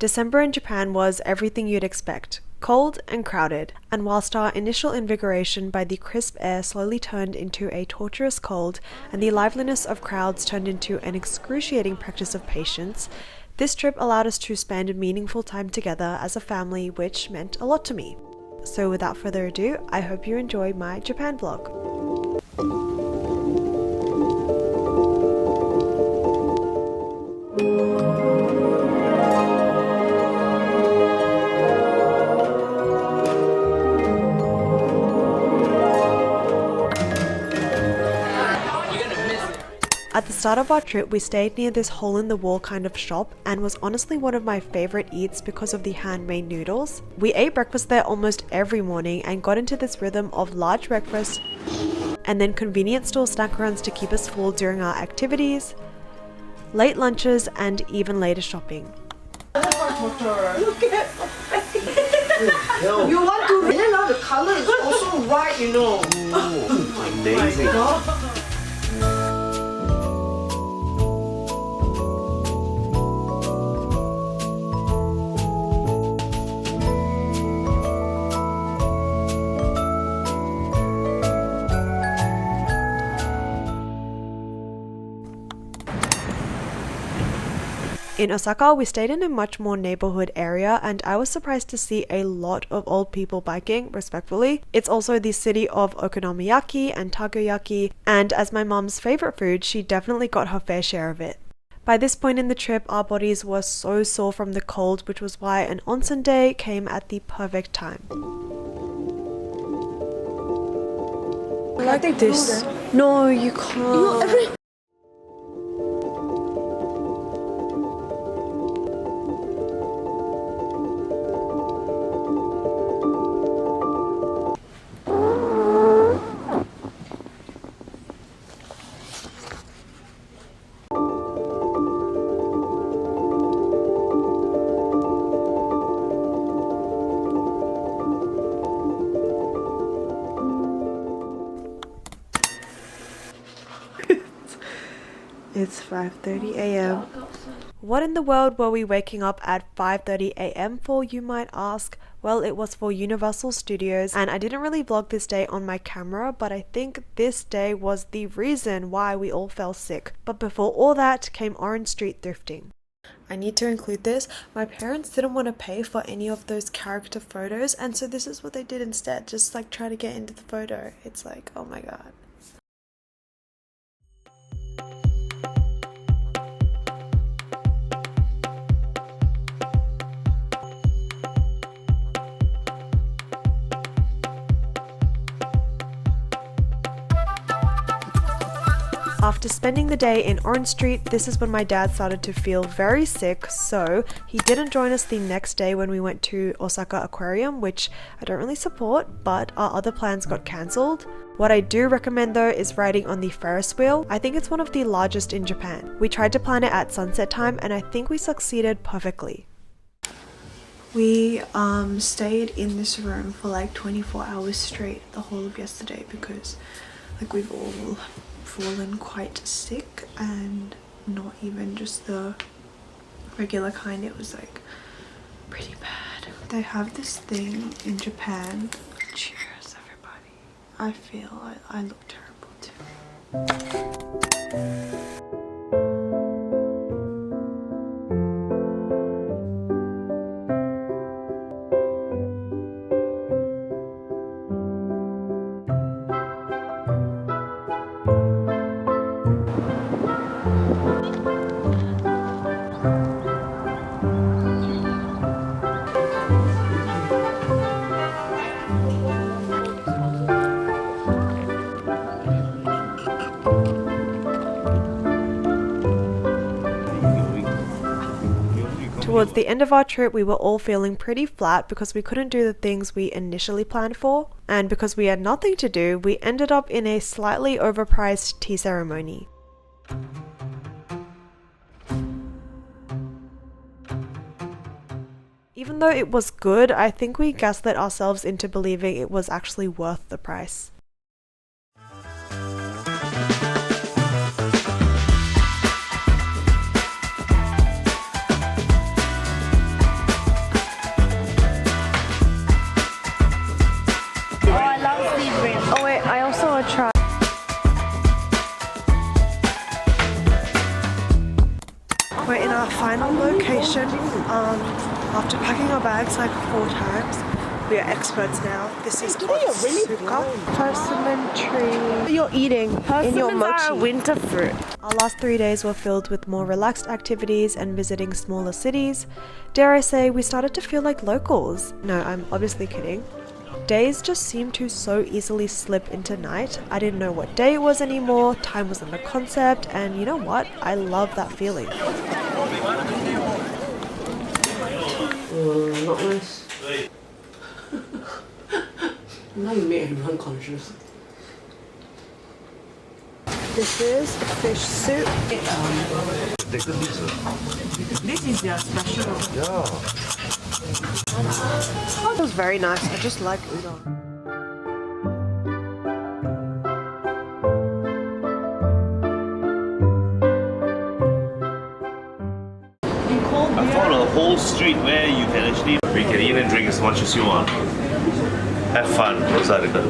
December in Japan was everything you'd expect. Cold and crowded, and whilst our initial invigoration by the crisp air slowly turned into a torturous cold, and the liveliness of crowds turned into an excruciating practice of patience, this trip allowed us to spend meaningful time together as a family, which meant a lot to me. So without further ado, I hope you enjoy my Japan vlog. At the start of our trip, we stayed near this hole-in-the-wall kind of shop and was honestly one of my favorite eats because of the handmade noodles. We ate breakfast there almost every morning and got into this rhythm of large breakfast and then convenience store snack runs to keep us full during our activities, late lunches, and even later shopping. Look at you want to really know the color is also right, you know. Amazing. In Osaka, we stayed in a much more neighborhood area, and I was surprised to see a lot of old people biking, respectfully. It's also the city of okonomiyaki and takoyaki, and as my mom's favorite food, she definitely got her fair share of it. By this point in the trip, our bodies were so sore from the cold, which was why an onsen day came at the perfect time. I like this. No, you can't. It's 5:30 a.m. What in the world were we waking up at 5:30 a.m. for, you might ask? Well, it was for Universal Studios, and I didn't really vlog this day on my camera, but I think this day was the reason why we all fell sick. But before all that came Orange Street thrifting. I need to include this. My parents didn't want to pay for any of those character photos, and so this is what they did instead. Just like try to get into the photo. It's like, oh my god. After spending the day in Orange Street, this is when my dad started to feel very sick, so he didn't join us the next day when we went to Osaka Aquarium, which I don't really support, but our other plans got cancelled. What I do recommend though is riding on the Ferris wheel. I think it's one of the largest in Japan. We tried to plan it at sunset time and I think we succeeded perfectly. We stayed in this room for like 24 hours straight the whole of yesterday because like we've all fallen quite sick, and not even just the regular kind, it was like pretty bad. They have this thing in Japan. Cheers everybody. I feel I look terrible too. Towards the end of our trip, we were all feeling pretty flat because we couldn't do the things we initially planned for, and because we had nothing to do, we ended up in a slightly overpriced tea ceremony. Even though it was good, I think we gaslit ourselves into believing it was actually worth the price. destination. After packing our bags like 4 times, we are experts now. This is Osaka persimmon tree. You're eating in your mochi. Winter fruit. Our last 3 days were filled with more relaxed activities and visiting smaller cities. Dare I say, we started to feel like locals. No, I'm obviously kidding. Days just seemed to so easily slip into night. I didn't know what day it was anymore, time wasn't a concept, and you know what? I love that feeling. Not nice. Now you make everyone conscious. This is fish soup. This is their special. It was very nice. I just like udon. I found a whole street where you can actually eat and drink as much as you want. Have fun, Osaka.